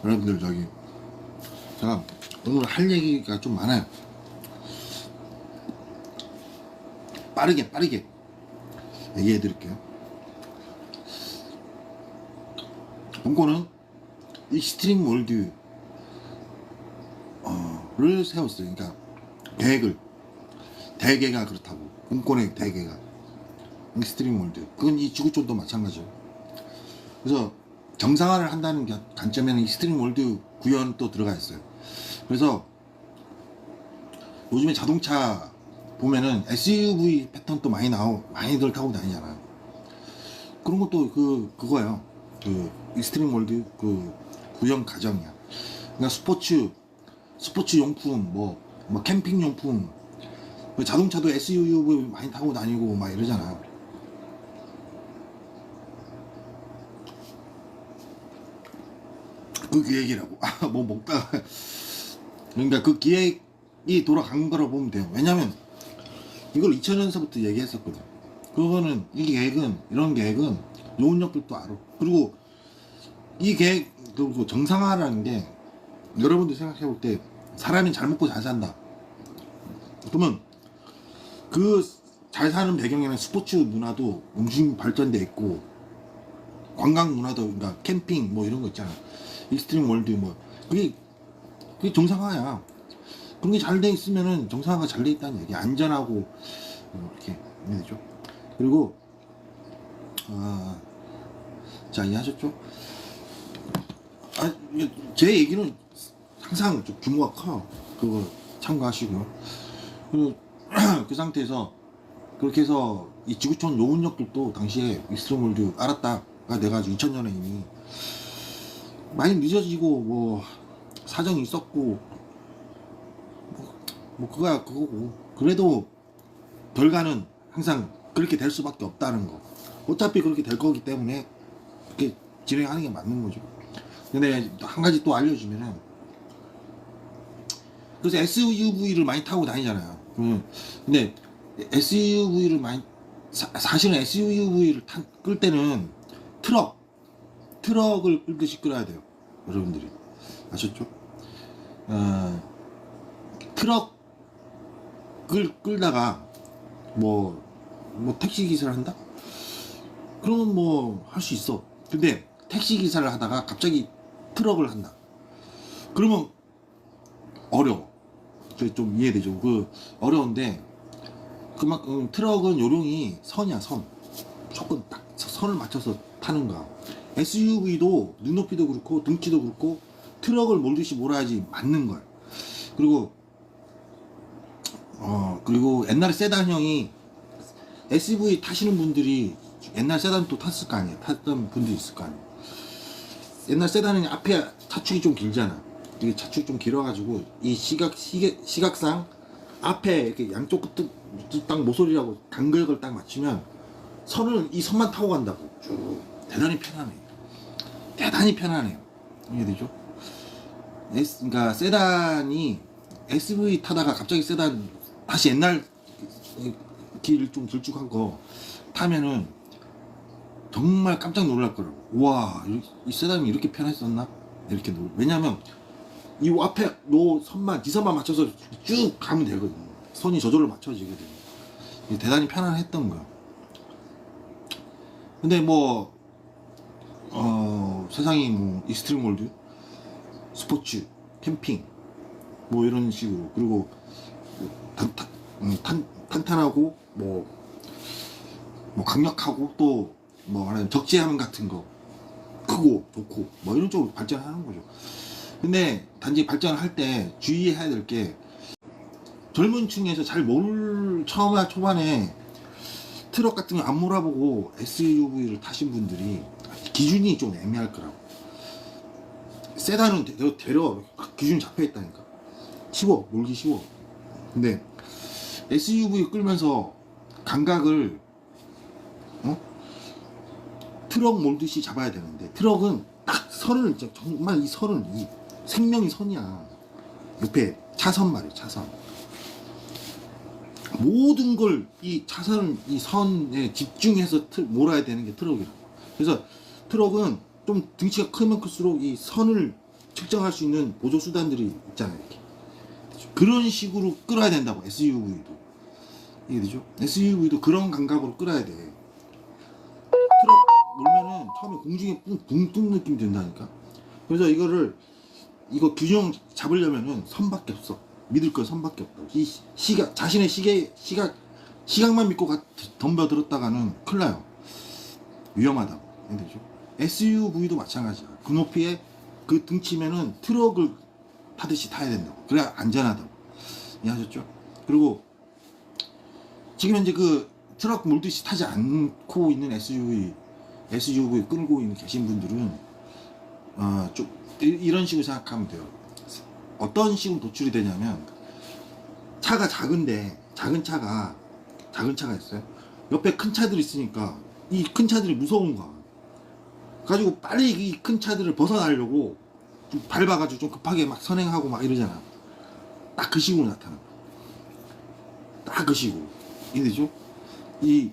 여러분들 제가 오늘 할 얘기가 좀 많아요. 빠르게 얘기해 드릴게요. 본거는 익스트림 월드를 세웠어요. 그러니까 대개가 그렇다고. 본권의 대개가 익스트림 월드. 그건 이 지구촌도 마찬가지예요. 그래서 정상화를 한다는 관점에는 익스트림 월드 구현 또 들어가 있어요. 그래서 요즘에 자동차 보면은 SUV 패턴 또 많이들 타고 다니잖아. 그런 것도 그거예요. 익스트림 월드 구형 과정이야. 그러니까 스포츠 용품, 뭐 캠핑 용품, 자동차도 SUV 많이 타고 다니고 막 이러잖아. 그 기획이라고. 뭐 먹다가. 그러니까 그 기획이 돌아간 거라고 보면 돼요. 왜냐면 이걸 2000년서부터 얘기했었거든. 이런 계획은 요원력들도 알아. 그리고 이 계획, 그리고 정상화라는 게 여러분들 생각해 볼 때 사람이 잘 먹고 잘 산다. 그러면 그 잘 사는 배경에는 스포츠 문화도 엄청 발전돼 있고, 관광 문화도, 그러니까 캠핑 뭐 이런 거 있잖아. 익스트림 월드 뭐 그게 정상화야. 그런 게 잘 돼 있으면은 정상화가 잘 돼 있다는 얘기. 안전하고 이렇게 되죠. 그리고 자, 이해하셨죠? 제 얘기는 항상 좀 규모가 커요. 그거 참고하시고요. 그 상태에서 그렇게 해서 이 지구촌 요원력들도 당시에 익스트림 월드 알았다가 돼가지고 2000년에 이미 많이 늦어지고 뭐 사정이 있었고 뭐 그거고, 그래도 결과는 항상 그렇게 될 수밖에 없다는 거. 어차피 그렇게 될 거기 때문에 그렇게 진행하는 게 맞는 거죠. 근데 한 가지 또 알려주면은, 그래서 SUV를 많이 타고 다니잖아요. 근데 SUV를 사실은 SUV를 끌 때는 트럭을 끌듯이 끌어야 돼요. 여러분들이 아셨죠? 트럭을 끌다가 뭐 택시 기사를 한다? 그러면 뭐 할 수 있어. 근데 택시 기사를 하다가 갑자기 트럭을 한다. 그러면 어려워. 좀 이해되죠? 어려운데, 그만큼 트럭은 요령이 선이야, 선. 조금 딱 선을 맞춰서 타는 거야. SUV도 눈높이도 그렇고 등치도 그렇고 트럭을 몰듯이 몰아야지 맞는 거야. 그리고 옛날에 세단형이, SUV 타시는 분들이 옛날 세단도 탔을 거 아니야. 탔던 분들이 있을 거 아니야. 옛날 세단은 앞에 차축이 좀 길잖아. 이게 차축이 좀 길어가지고 이 시각상 앞에 이렇게 양쪽 끝 딱 모서리라고 간격을 딱 맞추면 이 선만 타고 간다고. 쭉 대단히 편하네요. 이해되죠? 그러니까 세단이 SUV 타다가 갑자기 세단 다시 옛날 길 좀 길쭉한 거 타면은 정말 깜짝 놀랄 거라고. 와, 이 세단이 이렇게 편했었나? 이렇게 왜냐면 이 앞에 요 선만 맞춰서 쭉 가면 되거든요. 선이 저절로 맞춰지거든요. 대단히 편안했던 거야. 근데 세상이 익스트림 월드, 스포츠, 캠핑 뭐 이런 식으로, 그리고 탄탄하고 강력하고 또 말하는 적재함 같은 거, 크고 좋고 뭐 이런 쪽으로 발전하는 거죠. 근데 단지 발전할 때 주의해야 될 게, 젊은 층에서 초반에 트럭 같은 거 안 몰아보고 SUV를 타신 분들이 기준이 좀 애매할 거라고. 세단은 기준이 잡혀 있다니까. 몰기 쉬워. 근데 SUV 끌면서 감각을 트럭 몰듯이 잡아야 되는데, 트럭은 딱 선을, 정말 이 생명이 선이야. 옆에 차선 말이야, 차선. 모든 걸 이 선에 집중해서 몰아야 되는 게 트럭이라고. 그래서 트럭은 좀 등치가 크면 클수록 이 선을 측정할 수 있는 보조 수단들이 있잖아요. 이렇게. 그런 식으로 끌어야 된다고. SUV도 이해되죠? SUV도 그런 감각으로 끌어야 돼. 트럭 몰면은 처음에 공중에 붕 뜬 느낌이 든다니까. 그래서 이거 균형 잡으려면은 선밖에 없어. 믿을 건 선밖에 없다. 이 자신의 시각만 믿고 덤벼 들었다가는 큰일 나요. 위험하다고. 이해되죠? SUV도 마찬가지야. 그 높이에 그 등치면은 트럭을 타듯이 타야 된다고. 그래야 안전하다고. 이해하셨죠? 그리고 지금 현재 그 트럭 몰듯이 타지 않고 있는 SUV 끌고 계신 분들은 좀 이런 식으로 생각하면 돼요. 어떤 식으로 도출이 되냐면, 차가 작은데 작은 차가 있어요. 옆에 큰 차들이 있으니까 이 큰 차들이 무서운 거야. 가지고 빨리 이 큰 차들을 벗어나려고 좀 밟아가지고 좀 급하게 막 선행하고 막 이러잖아. 딱 그 식으로 나타나. 딱 그 식으로. 이해되죠? 이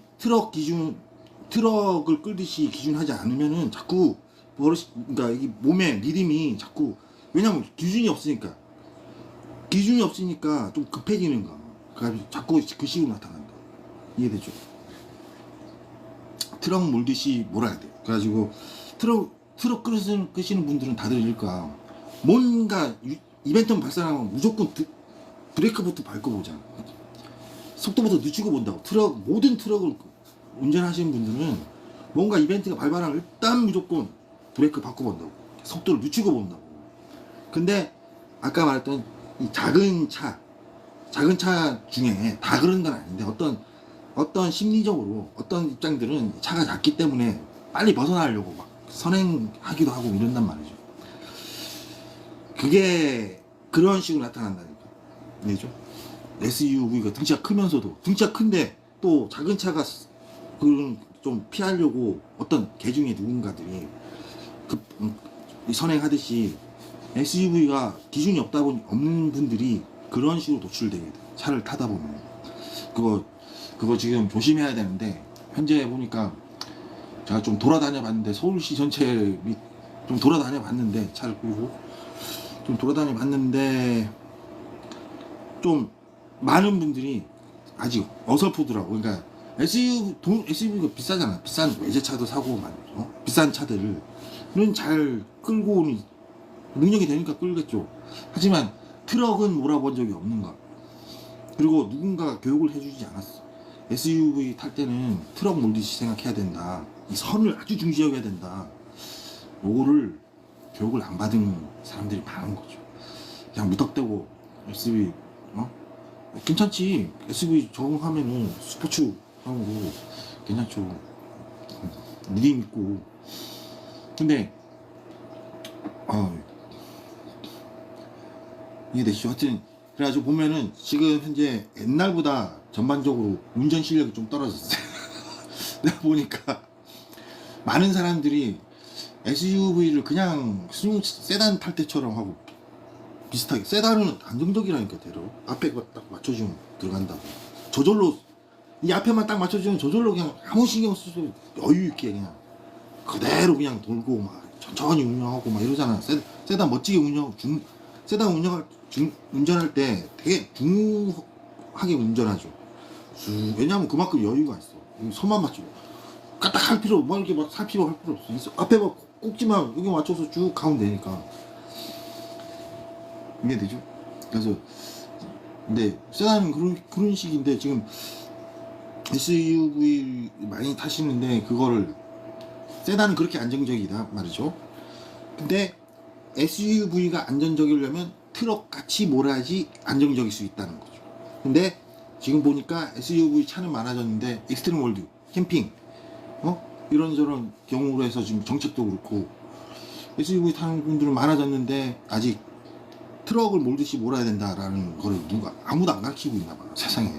트럭을 끌듯이 기준하지 않으면은 자꾸 그러니까 이 몸의 리듬이 자꾸, 왜냐면 기준이 없으니까 좀 급해지는 거야. 그래가지고 자꾸 그 식으로 나타난다. 이해되죠? 트럭 몰듯이 몰아야 돼. 그래가지고 트럭 끄시는 분들은 다들 일까, 뭔가 이벤트 발생하면 무조건 브레이크부터 밟고 보잖아. 속도부터 늦추고 본다고. 모든 트럭을 운전하시는 분들은 뭔가 이벤트가 발발하면 일단 무조건 브레이크 밟고 본다고. 속도를 늦추고 본다고. 근데 아까 말했던 이 작은 차 중에 다 그런 건 아닌데, 어떤 심리적으로 어떤 입장들은 차가 작기 때문에 빨리 벗어나려고 막 선행하기도 하고 이런단 말이죠. 그게 그런 식으로 나타난다니까. 그죠? SUV가 등치가 크면서도, 등치가 큰데 또 작은 차가 그런 좀 피하려고 어떤 계중의 누군가들이 선행하듯이, SUV가 기준이 없는 분들이 그런 식으로 노출되게 돼. 차를 타다 보면 그거 지금 조심해야 되는데, 현재 보니까 제가 좀 돌아다녀 봤는데, 서울시 전체 좀 돌아다녀 봤는데, 차를 끌고 좀 돌아다녀 봤는데 좀 많은 분들이 아직 어설프더라고. 그러니까 SUV가 비싸잖아. 비싼 외제차도 사고 비싼 차들은 잘 끌고 오는 능력이 되니까 끌겠죠. 하지만 트럭은 몰아본 적이 없는 거야. 그리고 누군가 교육을 해주지 않았어. SUV 탈 때는 트럭 몰듯이 생각해야 된다. 이 선을 아주 중시해야 된다. 요거를 교육을 안 받은 사람들이 많은 거죠. 그냥 무턱대고 SUV 괜찮지. SUV 적응하면은 스포츠형으로 괜찮죠. 리듬 있고. 근데 이해되시죠? 하여튼 그래가지고 보면은 지금 현재 옛날보다 전반적으로 운전 실력이 좀 떨어졌어요. 내가 보니까 많은 사람들이 SUV를 그냥 세단 탈 때처럼 하고 비슷하게, 세단은 안정적이라니까. 대로 앞에 딱 맞춰주면 들어간다고. 저절로 이 앞에만 딱 맞춰주면 저절로 그냥 아무 신경 쓰고 여유 있게 그냥 그대로 그냥 돌고 막 천천히 운영하고 막 이러잖아. 세단 멋지게 운전할 때 되게 중하게 운전하죠. 왜냐하면 그만큼 여유가 있어. 손만 맞추고 까딱 할 필요, 뭐 이렇게 막 살 필요 할 필요 없어. 앞에 막 꼭지만 여기 맞춰서 쭉 가면 되니까. 이해되죠? 그래서 근데 세단은 그런 식인데, 지금 SUV 많이 타시는데 그거를, 세단은 그렇게 안정적이다 말이죠. 근데 SUV가 안정적이려면 트럭 같이 몰아야지 안정적일 수 있다는 거죠. 근데 지금 보니까 SUV 차는 많아졌는데, 익스트림 월드, 캠핑, 이런저런 경우로 해서 지금 정책도 그렇고 SUV 타는 분들은 많아졌는데, 아직 트럭을 몰듯이 몰아야 된다라는 거를 아무도 안 가르치고 있나 봐요, 세상에.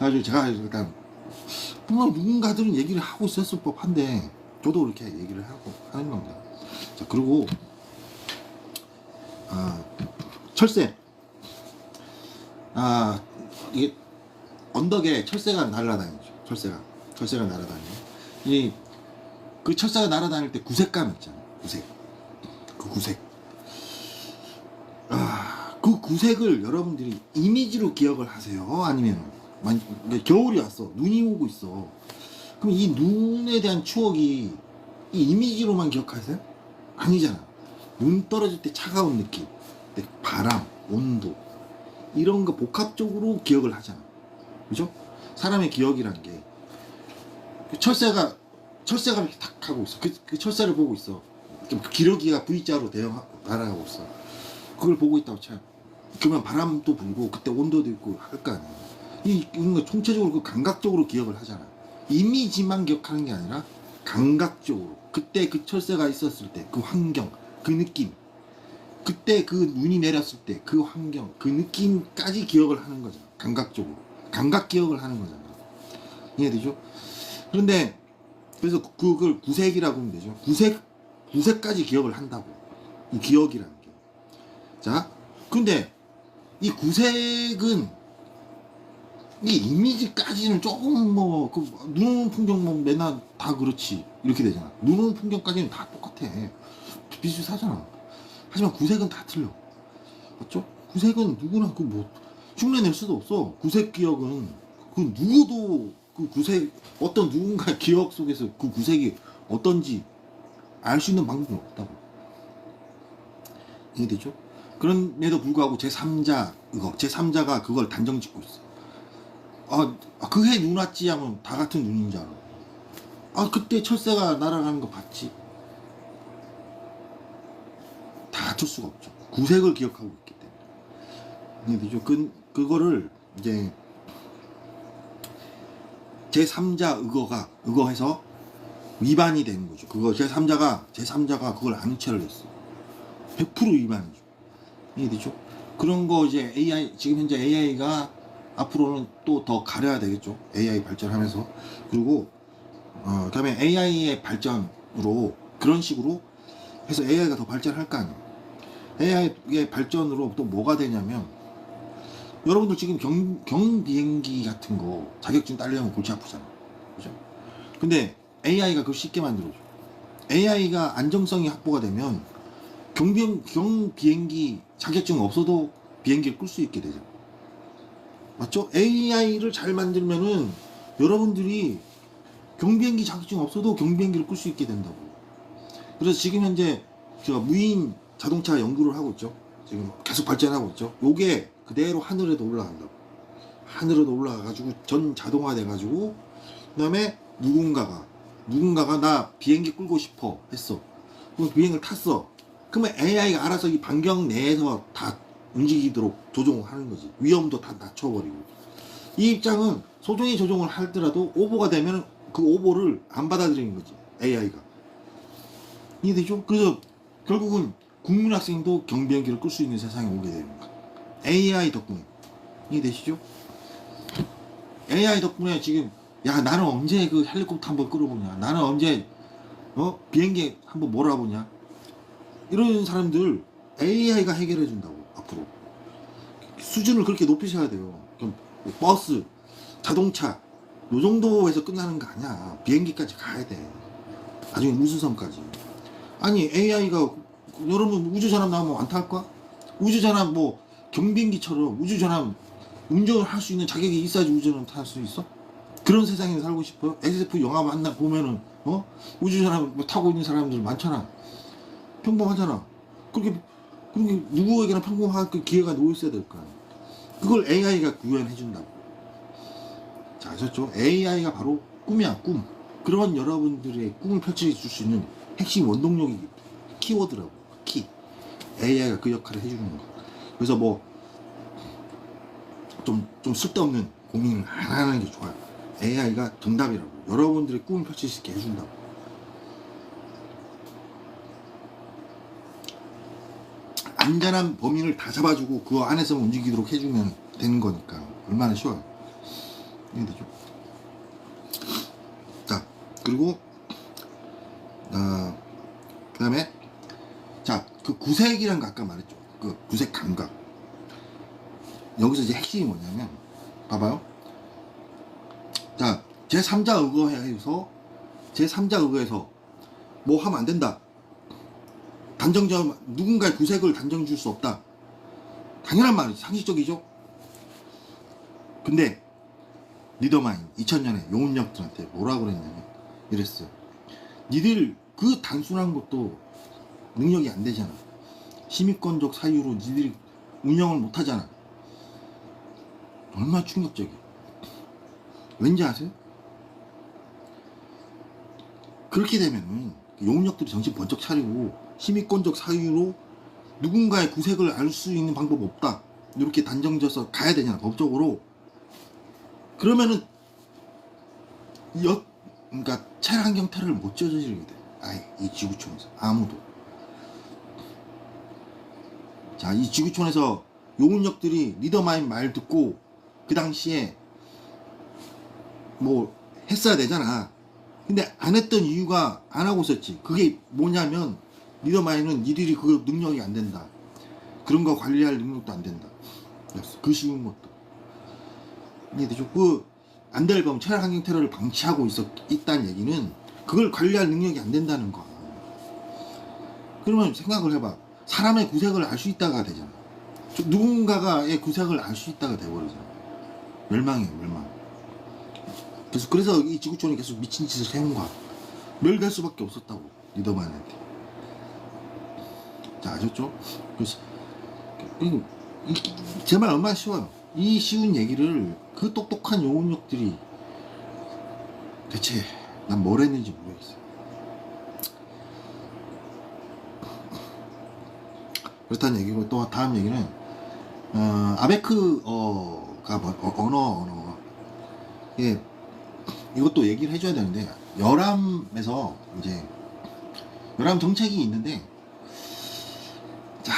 아주 제가 일단 물론 누군가들은 얘기를 하고 있었을 법한데, 저도 그렇게 얘기를 하고 하는 겁니다. 자, 그리고 철새, 이게 언덕에 철새가 날아다니죠. 철새가 날아다니고, 그 철새가 날아다닐 때 구색감 있잖아요. 그 구색. 그 구색을 여러분들이 이미지로 기억을 하세요? 아니면 겨울이 왔어, 눈이 오고 있어. 그럼 이 눈에 대한 추억이 이 이미지로만 기억하세요? 아니잖아. 눈 떨어질 때 차가운 느낌, 바람, 온도, 이런 거 복합적으로 기억을 하잖아. 그죠? 사람의 기억이란 게 철새가 이렇게 탁 하고 있어. 그 철새를 보고 있어. 기러기가 V자로 날아가고 있어. 그걸 보고 있다고 쳐요. 그러면 바람도 불고 그때 온도도 있고 할 거 아니야. 이런 거 총체적으로 그 감각적으로 기억을 하잖아. 이미지만 기억하는 게 아니라 감각적으로 그때 그 철새가 있었을 때 그 환경, 그 느낌, 그때 그 눈이 내렸을 때 그 환경, 그 느낌까지 기억을 하는 거잖아. 감각적으로 감각 기억을 하는 거잖아. 이해되죠? 그런데 그래서 그걸 구색이라고 하면 되죠. 구색까지 기억을 한다고. 이 기억이라는 게. 자, 근데 이 구색은 이 이미지까지는 조금 눈 오는 풍경 맨날 다 그렇지 이렇게 되잖아. 눈 오는 풍경까지는 다 똑같아. 비슷하잖아. 하지만 구색은 다 틀려. 맞죠? 구색은 누구나 흉내 낼 수도 없어. 구색 기억은 누구도 그 구색 어떤 누군가의 기억 속에서 그 구색이 어떤지 알 수 있는 방법은 없다고. 이해되죠? 그런데도 불구하고 제3자가 그걸 단정 짓고 있어. 그 해 눈 왔지 하면 다 같은 눈인 줄 알아. 그때 철새가 날아가는 거 봤지. 다 같을 수가 없죠. 구색을 기억하고 있기 때문에. 이해되죠? 그거를 이제 제3자 의거해서 위반이 되는 거죠. 그거 제3자가 그걸 아는 체를 했어. 100% 위반이죠. 이해되죠? 그런 거 이제 지금 현재 AI가 앞으로는 또 더 가려야 되겠죠. AI 발전하면서. 그리고 그 다음에 AI의 발전으로 그런 식으로 해서 AI가 더 발전할 거 아니에요. AI의 발전으로 또 뭐가 되냐면, 여러분들 지금 경비행기 같은 거 자격증 따려면 골치 아프잖아. 그죠? 근데 AI가 그걸 쉽게 만들어줘. AI가 안정성이 확보가 되면 경비행기 자격증 없어도 비행기를 끌 수 있게 되죠. 맞죠? AI를 잘 만들면은 여러분들이 경비행기 자격증 없어도 경비행기를 끌 수 있게 된다고. 그래서 지금 현재 제가 무인 자동차 연구를 하고 있죠. 지금 계속 발전하고 있죠. 요게 그대로 하늘에도 올라간다고. 하늘에도 올라가가지고 전 자동화 돼가지고, 그 다음에 누군가가 나 비행기 끌고 싶어 했어. 그럼 비행기를 탔어. 그러면 AI가 알아서 이 반경 내에서 다 움직이도록 조종을 하는 거지. 위험도 다 낮춰버리고. 이 입장은 소정의 조종을 하더라도 오보가 되면 그 오보를 안 받아들이는 거지, AI가. 이해되죠? 그래서 결국은 국민학생도 경비행기를 끌 수 있는 세상에 오게 되는 거야. AI 덕분에. 이해되시죠? AI 덕분에 지금 나는 언제 그 헬리콥터 한번 끌어보냐, 나는 언제 비행기 한번 몰아보냐, 이런 사람들 AI가 해결해 준다고. 앞으로 수준을 그렇게 높이셔야 돼요. 버스, 자동차 요 정도에서 끝나는 거 아니야. 비행기까지 가야 돼. 나중에 우주선까지. 아니 AI가 여러분 우주전함 나오면 안 탈 거야? 우주전함 경비행기처럼 우주전함 운전을 할 수 있는 자격이 있어야지 우주전함 탈 수 있어? 그런 세상에 살고 싶어요? SF 영화 만나 보면은 우주전함 타고 있는 사람들 많잖아. 평범하잖아. 그렇게 누구에게나 평범할 그 기회가 놓여 있어야 될 거 아니야. 그걸 AI가 구현해 준다고. 자, 아셨죠? AI가 바로 꿈이야, 꿈. 그런 여러분들의 꿈을 펼쳐줄 수 있는 핵심 원동력이 키워드라고. 키. AI가 그 역할을 해주는 거. 그래서 좀 쓸데없는 고민을 안 하는 게 좋아요. AI가 정답이라고. 여러분들의 꿈을 펼칠 수 있게 해준다고. 안전한 범위를 다 잡아주고 그 안에서 움직이도록 해주면 되는 거니까 얼마나 쉬워요. 이해되죠? 자, 그리고 그 다음에 그 구색이란 거 아까 말했죠. 그 구색 감각. 여기서 이제 핵심이 뭐냐면, 봐봐요. 자, 제3자 의거해서 뭐 하면 안 된다. 단정적 누군가의 구색을 단정 줄 수 없다. 당연한 말이지. 상식적이죠. 근데 리더마인 2000년에 용은역들한테 뭐라 그랬냐면 이랬어요. 니들 그 단순한 것도 능력이 안 되잖아. 심의권적 사유로 니들이 운영을 못 하잖아. 얼마나 충격적이야. 왠지 아세요? 그렇게 되면은 용역들이 정신 번쩍 차리고 심의권적 사유로 누군가의 구색을 알 수 있는 방법 없다. 이렇게 단정져서 가야 되잖아. 법적으로. 그러면은 그러니까 체환경 테러를 못 저지르게 돼. 아예 이 지구촌에서 아무도. 자, 이 지구촌에서 용은역들이 리더마인 말 듣고 그 당시에 뭐 했어야 되잖아. 근데 안 했던 이유가 안 하고 있었지. 그게 뭐냐면 리더마인은 니들이 그 능력이 안 된다. 그런 거 관리할 능력도 안 된다. 그 쉬운 것도. 이해되죠? 안 될 거면 체환경 테러를 방치하고 있다는 얘기는 그걸 관리할 능력이 안 된다는 거야. 그러면 생각을 해봐. 사람의 구색을 알 수 있다가 되잖아. 누군가의 구색을 알 수 있다가 돼버리잖아. 멸망이에요, 멸망. 그래서 이 지구촌이 계속 미친 짓을 해온 거야. 멸될 수밖에 없었다고, 리더만한테. 자, 아셨죠? 그래서 제 말 얼마나 쉬워요. 이 쉬운 얘기를 그 똑똑한 용은역들이 대체 난 뭘 했는지 모르겠어요. 그렇다는 얘기고, 또 다음 얘기는 아베크가 언어가 예, 이것도 얘기를 해줘야 되는데, 열암에서 이제 열암 정책이 있는데, 자,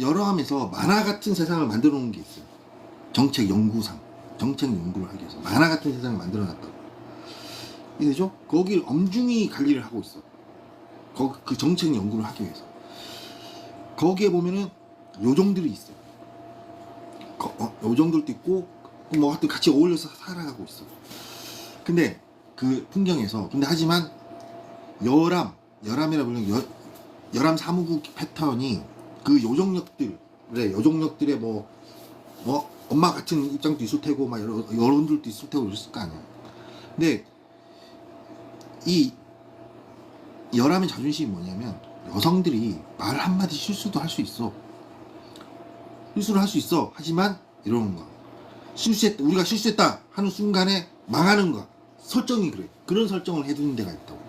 열암에서 만화 같은 세상을 만들어 놓은 게 있어요. 정책 연구상, 정책 연구를 하기 위해서 만화 같은 세상을 만들어 놨다고. 이해되죠? 거길 엄중히 관리를 하고 있어. 그 정책 연구를 하기 위해서. 거기에 보면은 요정들이 있어. 요정들도 있고, 뭐 하여튼 같이 어울려서 살아가고 있어. 근데 그 풍경에서, 근데 하지만 열암이라 부르는 열암 사무국 패턴이 그 요정역들의 뭐 엄마 같은 입장도 있을 테고, 막 여론들도 있을 테고 그랬을 거 아니야. 근데 이 열암의 자존심이 뭐냐면, 여성들이 말 한마디 실수도 할 수 있어. 실수를 할 수 있어. 하지만 이러는 거야. 우리가 실수했다 하는 순간에 망하는 거야. 설정이 그래. 그런 설정을 해두는 데가 있다고.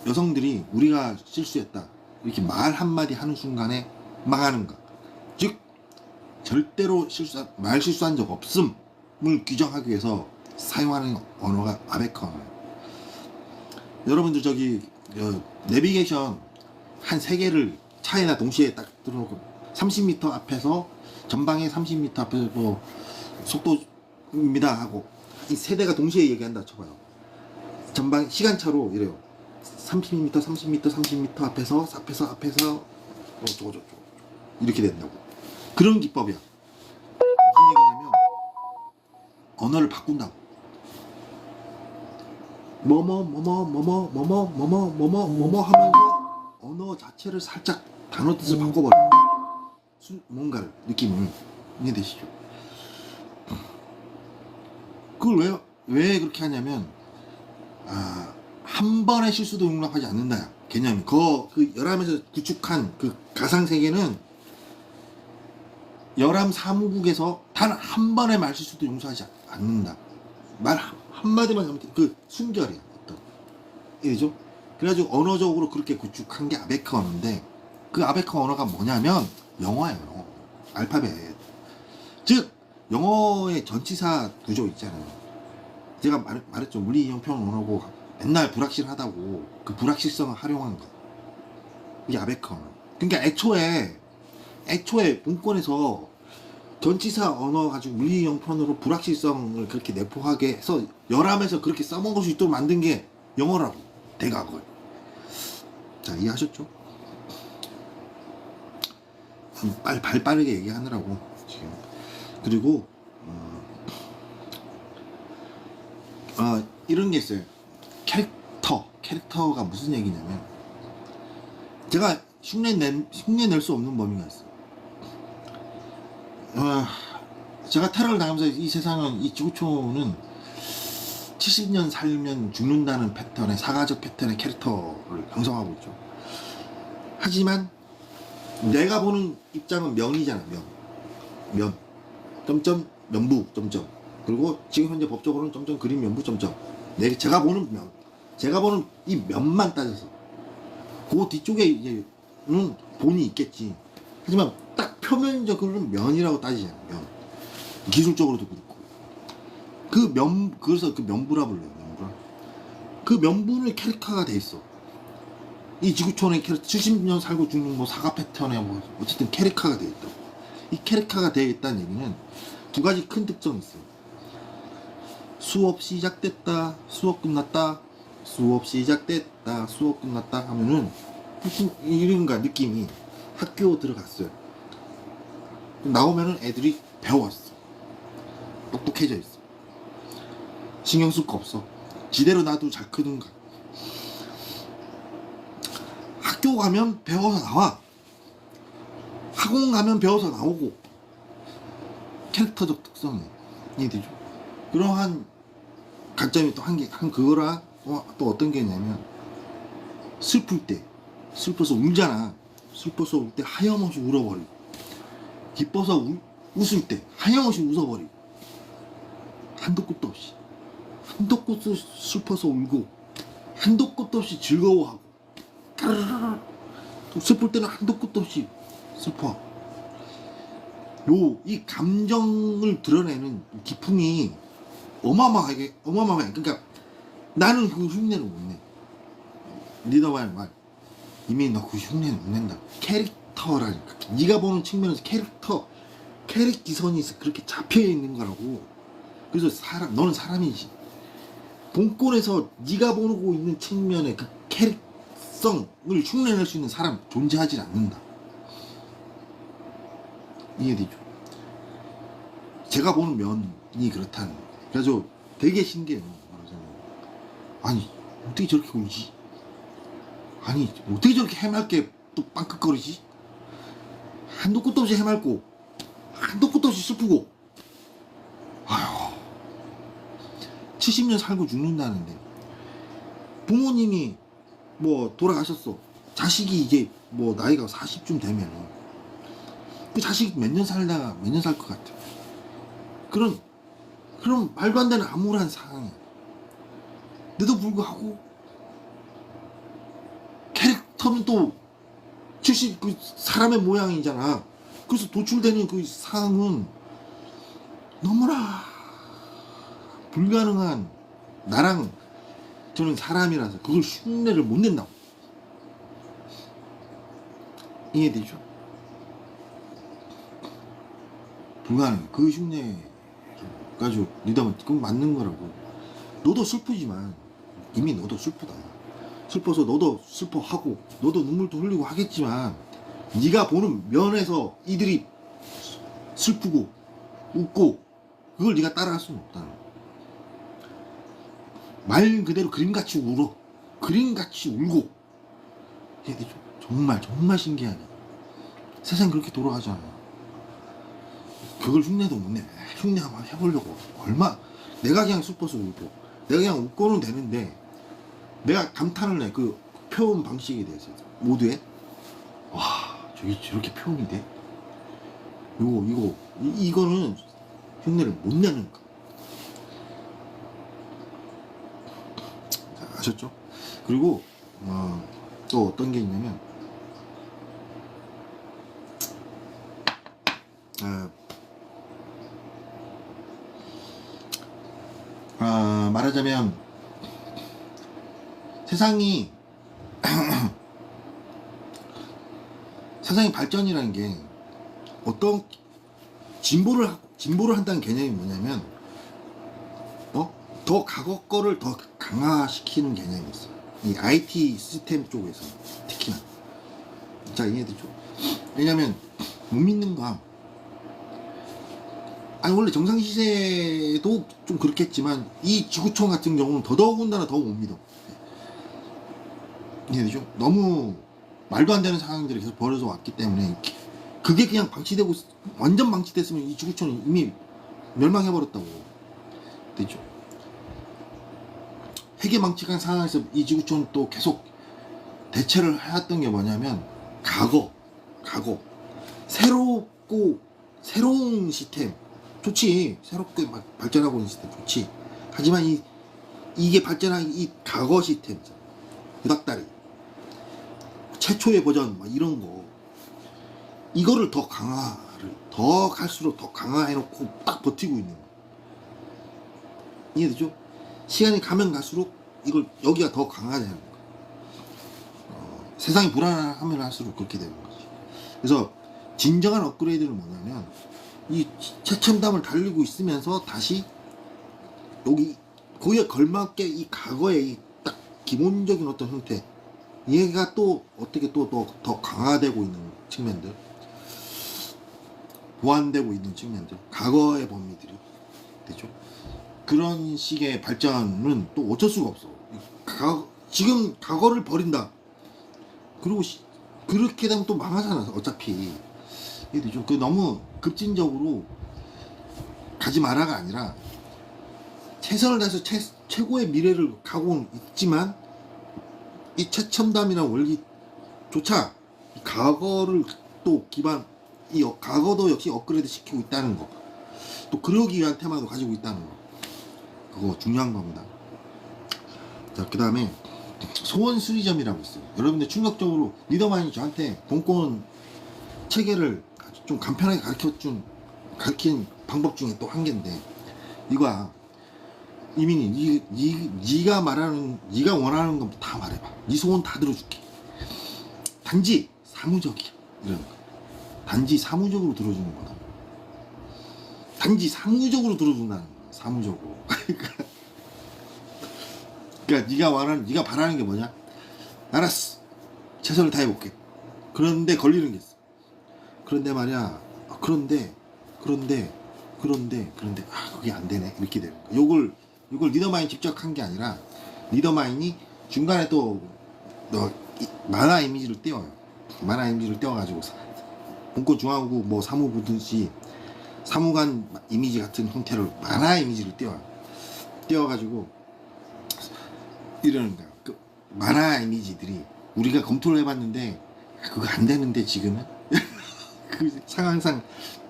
여성들이 우리가 실수했다 이렇게 말 한마디 하는 순간에 망하는 거야. 즉 절대로 말 실수한 적 없음을 규정하기 위해서 사용하는 언어가 아베크 언어예요. 여러분들 내비게이션 한 3개를 차에다 동시에 딱 들어놓고 30m 앞에서, 전방에 30m 앞에서 뭐 속도입니다 하고 이 3대가 동시에 얘기한다 쳐봐요. 전방 시간차로 이래요. 30m, 30m, 30m 앞에서 저거 이렇게 된다고. 그런 기법이야. 무슨 얘기냐면 언어를 바꾼다고. 뭐뭐 하면서 언어 자체를 살짝 단어 뜻을 바꿔버려. 뭔가를 느낌을. 이해되시죠? 그걸 왜 그렇게 하냐면, 한 번의 실수도 용납하지 않는다. 개념이. 그 열암에서 구축한 그 가상세계는 열암 사무국에서 단 한 번의 말 실수도 용서하지 않는다. 말 한마디만 잘못해. 그 순결이야. 이해죠? 그래가지고 언어적으로 그렇게 구축한 게 아베크 언어인데, 그 아베크 언어가 뭐냐면 영어예요. 영어. 알파벳. 즉 영어의 전치사 구조 있잖아요. 제가 말했죠. 물리형평 언어고 맨날 불확실하다고. 그 불확실성을 활용한 거. 이게 아베크 언어. 그러니까 애초에 본권에서 전치사 언어 가지고 물리형편으로 불확실성을 그렇게 내포하게 해서 열암에서 그렇게 써먹을 수 있도록 만든 게 영어라고. 대각을. 자, 이해하셨죠? 발 빠르게 얘기하느라고 지금. 그리고 이런 게 있어요. 캐릭터가 무슨 얘기냐면, 제가 흉내 낼 수 없는 범위가 있어요. 제가 테러를 당하면서 이 세상은, 이 지구촌은 70년 살면 죽는다는 패턴의, 사가적 패턴의 캐릭터를 형성하고 있죠. 하지만 내가 보는 입장은 면이잖아. 면 점점 면부 점점, 그리고 지금 현재 법적으로는 점점 그림 면부 점점. 제가 보는 면, 제가 보는 이 면만 따져서 그 뒤쪽에 이제는 본이 있겠지. 하지만 딱 표면적으로는 면이라고 따지잖아. 면. 기술적으로도 그렇고. 그래서 그 면부라 불러요. 면부라. 그 면부는 캐릭터가 돼 있어. 이 지구촌의 캐릭터, 70년 살고 죽는 뭐 사과 패턴에 뭐 어쨌든 캐릭터가 돼 있다고. 이 캐릭터가 되어 있다는 얘기는 두 가지 큰 특성이 있어요. 수업 시작됐다, 수업 끝났다, 수업 시작됐다, 수업 끝났다 하면은 이런가 느낌이, 학교 들어갔어요. 나오면은 애들이 배웠어. 똑똑해져 있어. 신경 쓸 거 없어. 지대로 놔도 잘 크든가. 학교 가면 배워서 나와. 학원 가면 배워서 나오고. 캐릭터적 특성이 이해되죠? 그러한 관점이 또 그거랑 또 어떤 게 있냐면, 슬플 때, 슬퍼서 울잖아. 슬퍼서 울 때 하염없이 울어버리고, 기뻐서 웃을 때 하염없이 웃어버리고, 한도 끝도 없이, 한도 끝도 슬퍼서 울고, 한도 끝도 없이 즐거워하고, 또 슬플 때는 한도 끝도 없이 슬퍼. 이 감정을 드러내는 기품이 어마어마하게. 그러니까 나는 그 흉내를 못 내. 리더 말 이미 너 그 흉내를 못 낸다. 캐릭터라니까. 네가 보는 측면에서 캐릭기선이 그렇게 잡혀 있는 거라고. 그래서 너는 사람이지. 본권에서 네가 보고 있는 측면의 그 캐릭성을 흉내낼 수 있는 사람 존재하지 않는다. 이해되죠? 제가 보는 면이 그렇다는 거예요. 그래서 되게 신기해요. 아니, 어떻게 저렇게 울지? 아니, 어떻게 저렇게 해맑게 또 빵긋거리지? 한도 끝도 없이 해맑고, 한도 끝도 없이 슬프고. 아휴, 70년 살고 죽는다는데, 부모님이 뭐 돌아가셨어. 자식이 이제 뭐 나이가 40쯤 되면은 그 자식 몇 년 살다가 몇 년 살 것 같아. 그런 말도 안 되는 암울한 상황이야. 그래도 불구하고 캐릭터는 또 70 사람의 모양이잖아. 그래서 도출되는 그 상황은 너무나 불가능한, 나랑 저는 사람이라서 그걸 흉내를 못 낸다고. 이해되죠? 불가능. 그 흉내 가지고 리더면 그건 맞는 거라고. 너도 슬프지만 이미 너도 슬프다. 슬퍼서 너도 슬퍼하고 너도 눈물도 흘리고 하겠지만, 네가 보는 면에서 이들이 슬프고 웃고 그걸 네가 따라할 수는 없다는 거야. 말 그대로 그림같이 울어. 그림같이 울고. 이해되죠? 정말 신기하네. 세상이 그렇게 돌아가잖아. 그걸 흉내도 못 내. 흉내 한번 해보려고. 내가 그냥 슬퍼서 울고, 내가 그냥 웃고는 되는데, 내가 감탄을 해. 그 표현 방식에 대해서. 모두에. 와, 저렇게 표현이 돼? 이거는 흉내를 못 내는 거. 자, 아셨죠? 그리고, 또 어떤 게 있냐면, 말하자면 세상이 발전이라는 게 어떤 진보를 한다는 개념이 뭐냐면, 더 과거 거를 더 강화시키는 개념이 있어요. 이 IT 시스템 쪽에서 특히나. 자, 이해되죠? 왜냐면 못 믿는 거. 아니, 원래 정상시세도 좀 그렇겠지만 이 지구촌 같은 경우는 더더군다나 더 못 믿어. 이해되죠? 너무 말도 안 되는 상황들이 계속 벌어져 왔기 때문에 그게 그냥 방치되고 완전 방치됐으면 이 지구촌이 이미 멸망해버렸다고. 됐죠? 핵의 망측한 상황에서 이 지구촌 또 계속 대체를 해왔던 게 뭐냐면 과거 새롭고 새로운 시스템 좋지. 새롭게 발전하고 있는 시스템 좋지. 하지만 이게 발전한 이 과거 시스템 구닥다리 최초의 버전 막 이런 거 이거를 더 강화를 더 갈수록 더 강화해놓고 딱 버티고 있는 거 이해되죠? 시간이 가면 갈수록 이걸 여기가 더 강화되는 거야. 세상이 불안하면 할수록 그렇게 되는 거지. 그래서 진정한 업그레이드는 뭐냐면 이 최첨단을 달리고 있으면서 다시 여기 거기에 걸맞게 이 과거의 이 딱 기본적인 어떤 형태 얘가 또 어떻게 또 더 강화되고 있는 측면들 보완되고 있는 측면들 과거의 범위들이 되죠. 그런 식의 발전은 또 어쩔 수가 없어. 지금 과거를 버린다. 그리고 그렇게 되면 또 망하잖아. 어차피 되죠. 그 너무 급진적으로 가지 마라가 아니라 최선을 다해서 최고의 미래를 가고 있지만 이 최첨단이나 원리조차 과거를 또 기반 이 과거도 역시 업그레이드 시키고 있다는 거. 또 그러기 위한 테마도 가지고 있다는 거. 그거 중요한 겁니다. 자, 그 다음에 소원 수리점이라고 있어요. 여러분들 충격적으로 리더만이 저한테 본권 체계를 좀 간편하게 가르친 방법 중에 또 한 개인데 이거야. 이민이 네가 원하는 건 다 말해봐. 네 소원 다 들어줄게. 단지 사무적이야. 이런 거. 단지 사무적으로 들어주는 거다. 단지 사무적으로 들어준다는 거야. 사무적으로. 그러니까 네가 바라는 게 뭐냐? 알았어. 최선을 다해볼게. 그런데 걸리는 게 있어. 그런데 말이야. 그런데 그게 안 되네. 이렇게 되는 거야. 이걸 리더마인이 직접 한 게 아니라 리더마인이 중간에 또 만화 이미지를 띄워요. 만화 이미지를 띄워가지고 본권 중앙국 뭐 사무 보듯이 사무관 이미지 같은 형태로 만화 이미지를 띄워가지고 이러는 거야. 그 만화 이미지들이 우리가 검토를 해봤는데 그거 안 되는데 지금은 그 상황상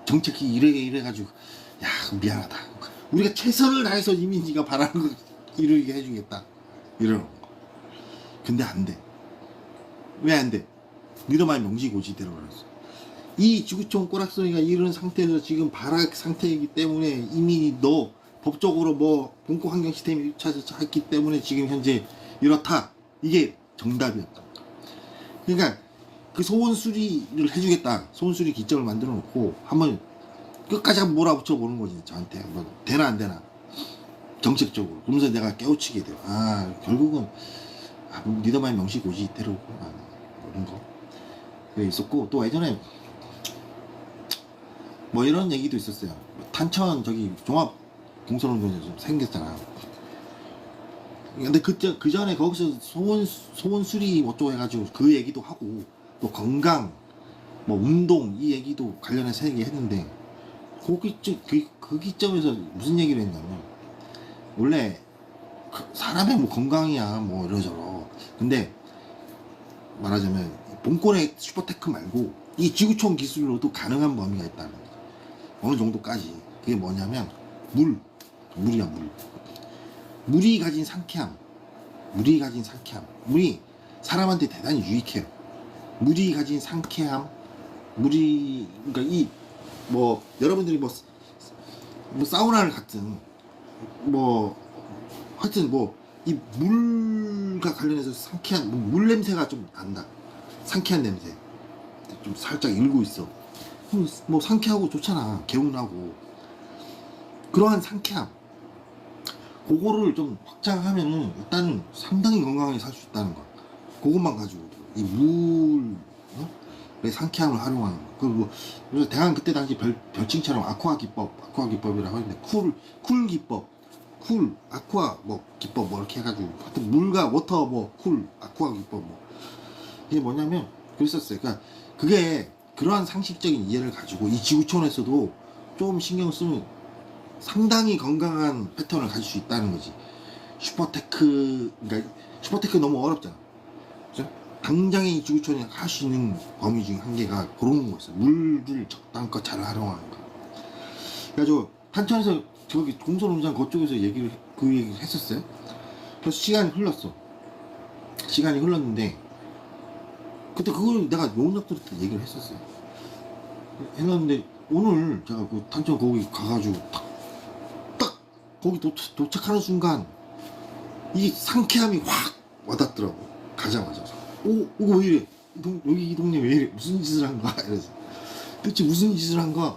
정책이 이래가지고 야 미안하다. 우리가 최선을 다해서 이민지가 바라는 걸 이루게 해주겠다. 이러는 거. 근데 안 돼. 왜 안 돼? 리더마인 명시고지대로 그랬어. 이 지구촌 꼬락서니가 이런 상태에서 지금 발악 상태이기 때문에 이미 너 법적으로 뭐 본권 환경 시스템이 찾았기 때문에 지금 현재 이렇다. 이게 정답이었다. 그러니까 그 소원 수리를 해주겠다. 소원 수리 기점을 만들어 놓고 한번 끝까지 한번 몰아붙여 보는 거지. 저한테 한번 되나 안 되나 정책적으로. 그러면서 내가 깨우치게 돼요. 결국은 리더마인 명시고지대로 이런 거 그게 있었고 또 예전에 뭐 이런 얘기도 있었어요. 탄천 저기 종합 공설운동장이 좀 생겼잖아. 근데 그 전에 거기서 소원 수리 어쩌고 해가지고 그 얘기도 하고 또 건강 뭐 운동 이 얘기도 관련해서 얘기했는데 그 기점에서 무슨 얘기를 했냐면 원래 사람의 뭐 건강이야 뭐 이러저러 근데 말하자면 본권의 슈퍼테크 말고 이 지구촌 기술로도 가능한 범위가 있다는 거야. 어느 정도까지. 그게 뭐냐면 물이야 물. 물이 가진 상쾌함. 물이 사람한테 대단히 유익해요. 물이 가진 상쾌함. 그러니까 이 뭐 여러분들이 뭐 사우나를 갔든 뭐 하여튼 뭐 이 물과 관련해서 상쾌한 물 냄새가 좀 난다. 상쾌한 냄새 좀 살짝 일고 있어. 뭐 상쾌하고 좋잖아. 개운하고 그러한 상쾌함 그거를 좀 확장하면은 일단은 상당히 건강하게 살 수 있다는 거. 그것만 가지고 이 물의 상쾌함을 활용하는 거. 그래서 대강 그때 당시 별칭처럼 아쿠아 기법이라고 하는데 쿨 기법, 아쿠아 뭐 기법 뭐 이렇게 해가지고 하여튼 물과 워터 뭐 쿨 아쿠아 기법 뭐 이게 뭐냐면 그랬었어요. 그러니까 그게 그러한 상식적인 이해를 가지고 이 지구촌에서도 좀 신경 쓰면 상당히 건강한 패턴을 가질 수 있다는 거지. 슈퍼테크, 그러니까 슈퍼테크 너무 어렵잖아. 그죠? 당장에 이 지구촌이 할 수 있는 범위 중에 한 개가 그런 거였어요. 물을 적당껏 잘 활용하는 거. 그래가지고 탄천에서 저기 공설운전 그쪽에서 그 얘기를 했었어요. 그래서 시간이 흘렀어. 시간이 흘렀는데 그때 그걸 내가 용역들한테 얘기를 했었어요. 했는데 오늘 제가 그 탄천 거기 가가지고 딱 거기 도착하는 순간 이 상쾌함이 확 와닿더라고. 가자마자. 오 이거 왜 이래? 여기 이 동네 왜 이래? 무슨 짓을 한 거야? 이래서 대체 무슨 짓을 한 거야?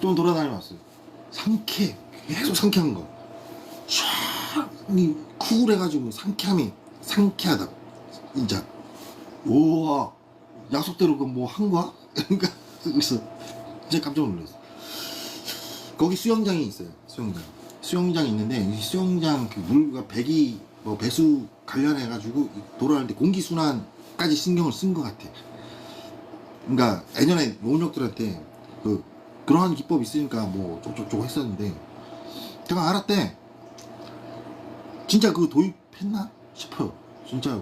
좀 돌아다녀 왔어요. 계속 상쾌한 거. 이 쿨해가지고 상쾌하다. 진짜. 우와, 약속대로 그 뭐 한 거야? 그러니까 그래서 진짜 깜짝 놀랐어. 거기 수영장이 있어요. 수영장이 있는데 이 수영장 그 물과 배기 뭐 배수 관련해가지고 돌아갈 때 공기 순환까지 신경을 쓴 것 같아. 그러니까 예전에 용역들한테 그러한 기법이 있으니까 뭐 쪽쪽쪽 했었는데 제가 알았대. 진짜 그거 도입했나 싶어요. 진짜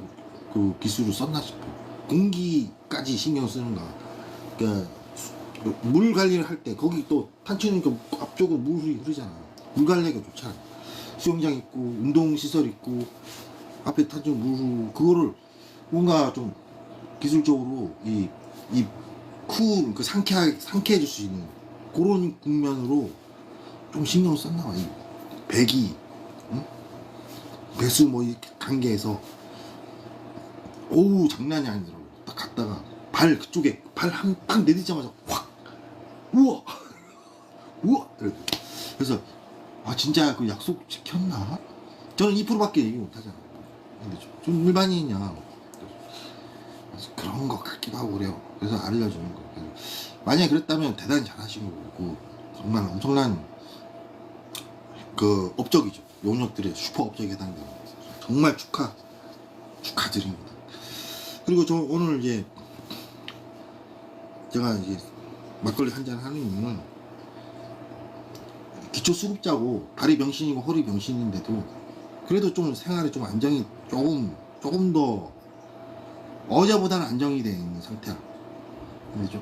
그 기술을 썼나 싶어. 공기까지 신경 쓰는 거. 그러니까 물 관리를 할 때 거기 또 탄천이니까 앞쪽으로 물이 흐르잖아. 물 관리가 좋잖아. 수영장 있고 운동 시설 있고 앞에 탄천 물 그거를 뭔가 좀 기술적으로 그 상쾌해질 수 있는 그런 국면으로 좀 신경을 썼나 봐. 이 배기, 응? 배수 뭐 이렇게 관계에서 오우 장난이 아니더라고. 딱 갔다가 발 그쪽에 발 한 딱 내딛자마자 확 우와 우와 그래서 아 진짜 그 약속 지켰나? 저는 2%밖에 얘기 못 하잖아요. 근데 좀 일반인이냐? 그래서 그런 것 같기도 하고 그래요. 그래서 알려주는 거. 만약에 그랬다면 대단히 잘하신 거고 정말 엄청난 그 업적이죠. 용역들의 슈퍼 업적에 해당되는 정말 축하드립니다. 그리고 저 오늘 이제 제가 이제 막걸리 한잔 하는 이유는 기초 수급자고 다리 병신이고 허리 병신인데도 그래도 좀 생활에 좀 안정이 조금 더 어제보다는 안정이 되어 있는 상태야. 그죠?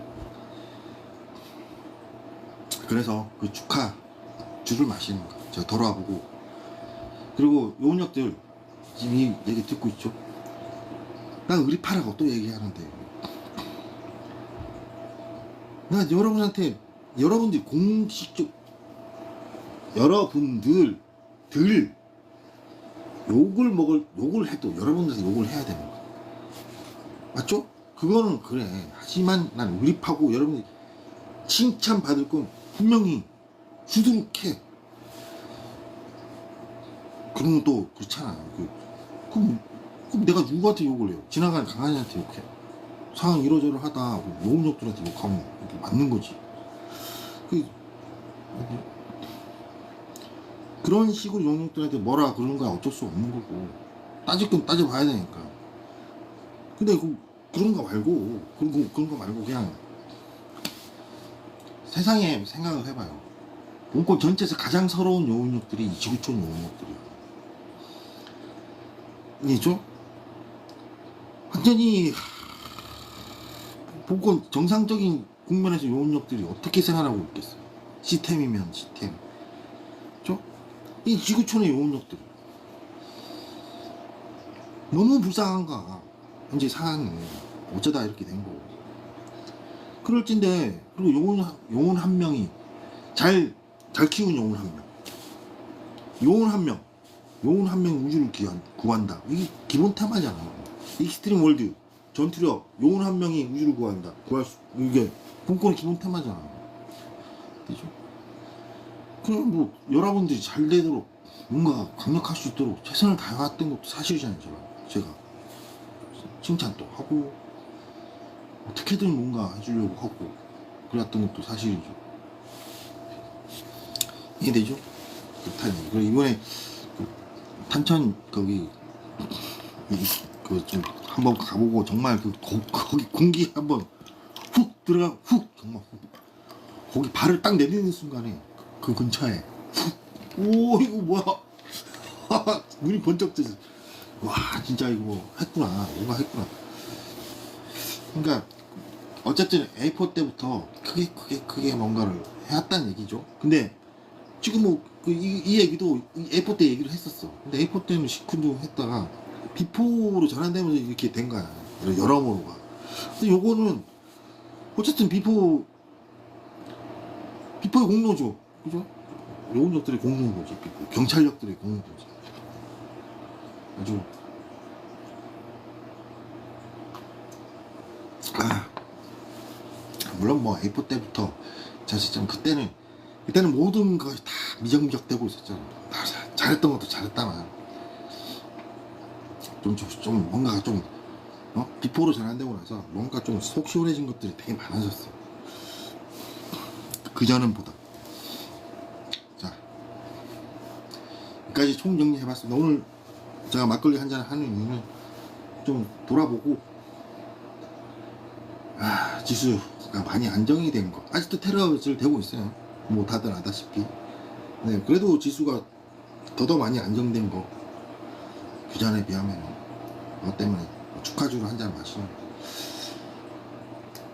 그래서 그 주를 마시는 거 제가 돌아와 보고 그리고 요원역들 지금 이 얘기 듣고 있죠? 난 의리파라고 또 얘기하는데 나 여러분들이 공식적 여러분들 욕을 해도 여러분들한테 욕을 해야 되는 거야. 맞죠? 그거는 그래. 하지만 난 의리파고 여러분들이 칭찬받을 건 분명히 수두룩해. 그럼 또 그렇잖아. 그럼 내가 누구한테 욕을 해요? 지나가는 강아지한테 욕해. 상황 이러저러하다 용역들한테 욕하면 이게 맞는 거지. 그런 식으로 용역들한테 뭐라 그러는 건 어쩔 수 없는 거고 따질 건 따져봐야 되니까. 근데 그런 거 말고 그냥 세상에 생각을 해봐요. 본권 전체에서 가장 서러운 용역들이 이 지구촌 용역들이야. 이죠? 완전히 본권 정상적인 국면에서 용역들이 어떻게 생활하고 있겠어요? 시스템이면 시스템. 그죠? 이 지구촌의 용역들 너무 불쌍한가. 현재 상황이 어쩌다 이렇게 된 거고. 그럴진데 그리고 용원 한 명이 잘 키운 용원 한 명. 용원 한 명 우주를 구한다. 이게 기본 테마잖아. 익스트림 월드 전투력 용원 한 명이 우주를 구한다. 이게 본권의 기본 테마잖아. 그죠? 그럼 뭐 여러분들이 잘 되도록 뭔가 강력할 수 있도록 최선을 다해왔던 것도 사실이잖아요. 제가 칭찬도 하고 어떻게든 뭔가 해주려고 하고 그랬던 것도 사실이죠. 이해되죠? 그렇다니. 그리고 이번에 탄천 거기 그 좀 한번 가보고 정말 거기 공기 한번 훅 들어가 훅 정말 훅 거기 발을 딱 내딛는 순간에 그 근처에 오 이거 뭐야 눈이 번쩍 뜨지. 와 진짜 이거 뭐 했구나 뭔가 했구나. 그러니까 어쨌든 A4 때부터 크게 뭔가를 해왔다는 얘기죠. 근데 지금 뭐 이 얘기도 A4 때 얘기를 했었어. 근데 A4 때는 시큰둥 했다가 비포로 전환되면서 이렇게 된 거야. 여러모로가. 근데 요거는 어쨌든 비포의 공로죠. 그죠? 요원역들의 공로죠. 비포. 경찰력들의 공로죠. 아주 물론 뭐 A4 때부터 사실 그때는 모든 것이 다 미적미적되고 있었잖아. 잘했던 것도 잘했다만 좀 뭔가 좀 비포로 전환되고 나서 뭔가 좀 속 시원해진 것들이 되게 많아졌어. 그전은 보다. 자, 여기까지 총 정리해봤습니다. 오늘 제가 막걸리 한잔 하는 이유는 좀 돌아보고 지수가 많이 안정이 된 거. 아직도 테러를 되고 있어요. 뭐 다들 아다시피. 네, 그래도 지수가 더더 많이 안정된 거. 그전에 비하면 뭐 때문에 축하주로 한잔 마시는.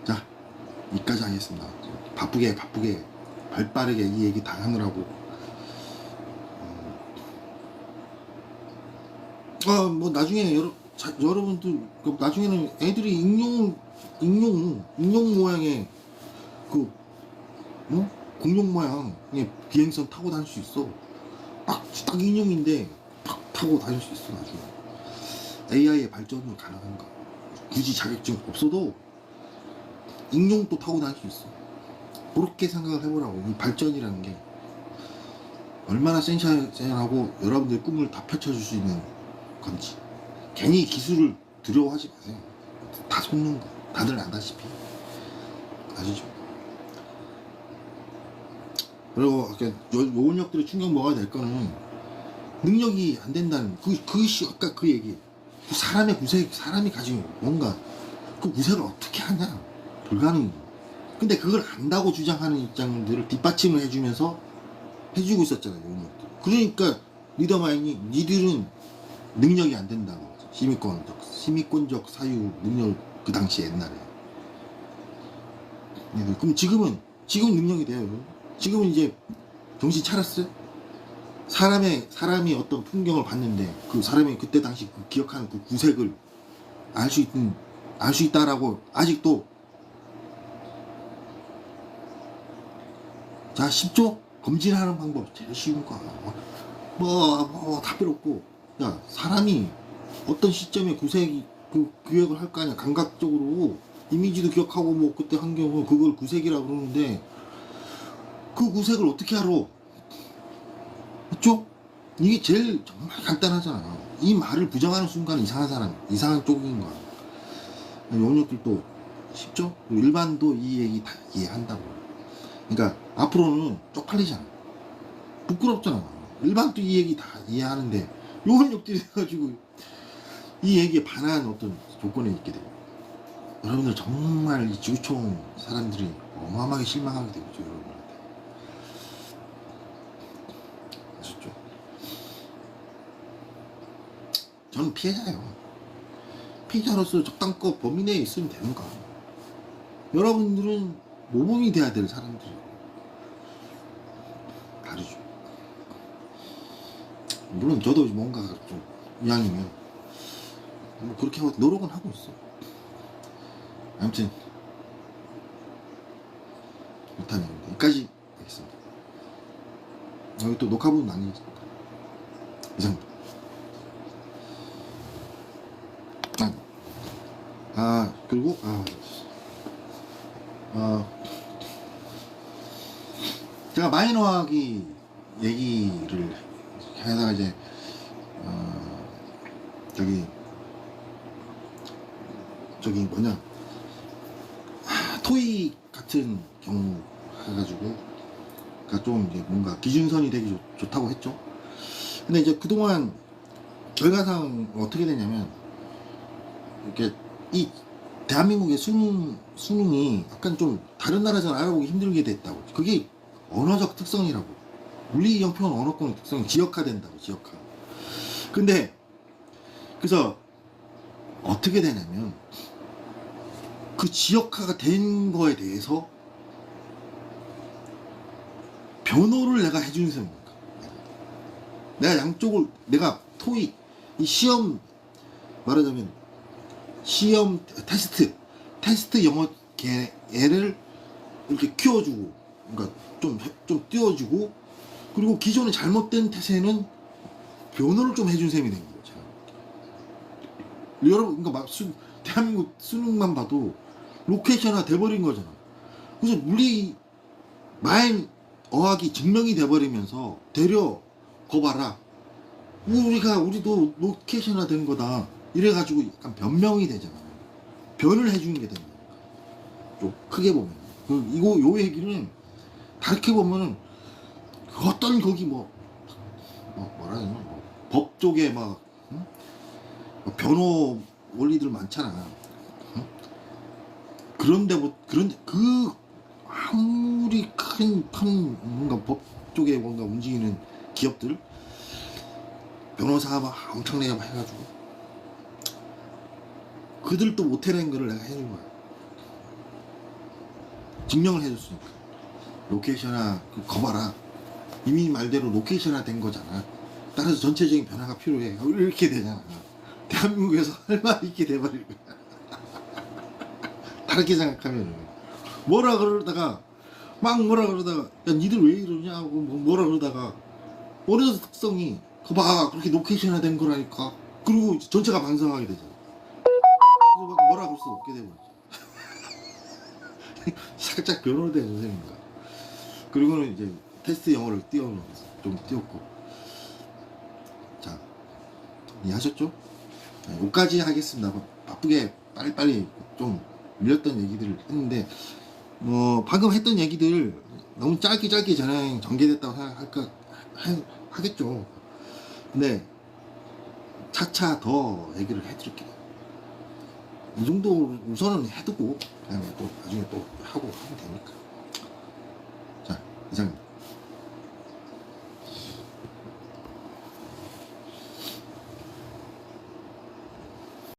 자, 여기까지 하겠습니다. 바쁘게 발빠르게 이 얘기 다 하느라고. 뭐 나중에 여러분들 나중에는 애들이 익룡 모양의 공룡 모양의 비행선 타고 다닐 수 있어. 딱 인형인데 팍 타고 다닐 수 있어. 나중에 AI의 발전으로 가능한가. 굳이 자격증 없어도 인형도 타고 다닐 수 있어. 그렇게 생각을 해보라고. 이 발전이라는 게 얼마나 센샤하고 여러분들의 꿈을 다 펼쳐줄 수 있는 건지. 괜히 기술을 두려워하지 마세요. 다 속는 거 다들 아다시피 아시죠? 그리고 요원력들의 충격 먹어야 될 거는 능력이 안 된다는 아까 그 얘기. 사람의 구색, 사람이 가지고 뭔가 그 구색을 어떻게 하냐. 불가능. 근데 그걸 안다고 주장하는 입장들을 뒷받침을 해주면서 해주고 있었잖아요. 요원력들. 그러니까 리더마인이 니들은 능력이 안 된다고. 시민권적 사유 능력 그 당시 옛날에. 그럼 지금 능력이 돼요. 지금은 이제 정신 차렸어요? 사람이 어떤 풍경을 봤는데 그 사람이 그때 당시 기억하는 그 구색을 알 수 있다라고 아직도. 자, 10조 검진하는 방법 제일 쉬운 거. 다 필요 없고. 야, 사람이 어떤 시점에 구색이 기억을 할 거 아니야. 감각적으로 이미지도 기억하고 뭐 그때 환경은 그걸 구색이라고 그러는데 그 구색을 어떻게 알아? 그쵸? 이게 제일 정말 간단하잖아. 이 말을 부정하는 순간 이상한 사람, 이상한 쪽인 거야. 용역들도 쉽죠? 일반도 이 얘기 다 이해한다고. 그러니까 앞으로는 쪽팔리잖아. 부끄럽잖아. 일반도 이 얘기 다 이해하는데 용역들이 해가지고 이 얘기에 반한 어떤 조건이 있게 돼요. 여러분들 정말 이 지구촌 사람들이 어마어마하게 실망하게 되겠죠, 여러분한테. 아셨죠? 저는 피해자예요. 피해자로서 적당법 범위 내에 있으면 되는 거야. 여러분들은 모범이 돼야 될 사람들이에요. 다르죠. 물론 저도 뭔가 좀 이왕이면 뭐 그렇게 하고 노력은 하고 있어. 아무튼 못하네. 여기까지 하겠습니다. 여기 또 녹화부는 아니니까 이상입니다. 그리고 제가 마이너하기 얘기를 해다가 이제 저기 뭐냐 토익 같은 경우 해가지고 그러니까 좀 이제 뭔가 기준선이 되기 좋다고 했죠. 근데 이제 그동안 결과상 어떻게 되냐면 이렇게 이 대한민국의 수능이 약간 좀 다른 나라에서는 알아보기 힘들게 됐다고. 그게 언어적 특성이라고. 물리 형평은 언어권의 특성이 지역화된다고. 지역화. 근데 그래서 어떻게 되냐면 그 지역화가 된 거에 대해서 변호를 내가 해주는 셈입니까? 내가 양쪽을, 내가 토익 이 시험, 말하자면 시험 테스트 영어 얘를 이렇게 키워주고, 그러니까 좀 띄워주고, 그리고 기존에 잘못된 태세는 변호를 좀 해준 셈이 된 거죠. 여러분, 그러니까 막 대한민국 수능만 봐도 로케이션화 돼버린 거잖아. 그래서 물리 마인 어학이 증명이 돼버리면서 되려 거 봐라, 우리도 로케이션화 된 거다 이래가지고 약간 변명이 되잖아. 변을 해주는 게 되는 거야. 좀 크게 보면 요 얘기는 다르게 보면은 어떤 거기 뭐라 해야 되나, 법 쪽에 막 응? 변호 원리들 많잖아. 응? 그런데 그 아무리 큰 뭔가 법 쪽에 뭔가 움직이는 기업들 변호사 막 엄청나게 막 해가지고 그들도 못해낸 거를 내가 해준 거야. 증명을 해줬으니까. 로케이션화 거 봐라, 이미 말대로 로케이션화 된 거잖아. 따라서 전체적인 변화가 필요해. 이렇게 되잖아. 대한민국에서 할 말이 이렇게 돼버릴 거야. 다르게 생각하면 뭐라 그러다가 야 니들 왜 이러냐고 뭐라 그러다가 어느 특성이 봐 그렇게 로케이션화 된 거라니까. 그리고 전체가 반성하게 되잖아. 그래서 막 뭐라 그럴 수 없게 되버리죠. 살짝 변호된 선생님인가. 그리고는 이제 테스트 영어를 좀 띄웠고. 자, 이해하셨죠? 네, 여기까지 하겠습니다. 바쁘게 빨리빨리 좀 밀렸던 얘기들을 했는데, 방금 했던 얘기들 너무 짧게 전행 전개됐다고 하겠죠. 근데 차차 더 얘기를 해드릴게요. 이 정도 우선은 해두고 그다음에 또 나중에 또 하고 하면 되니까. 자, 이상입니다.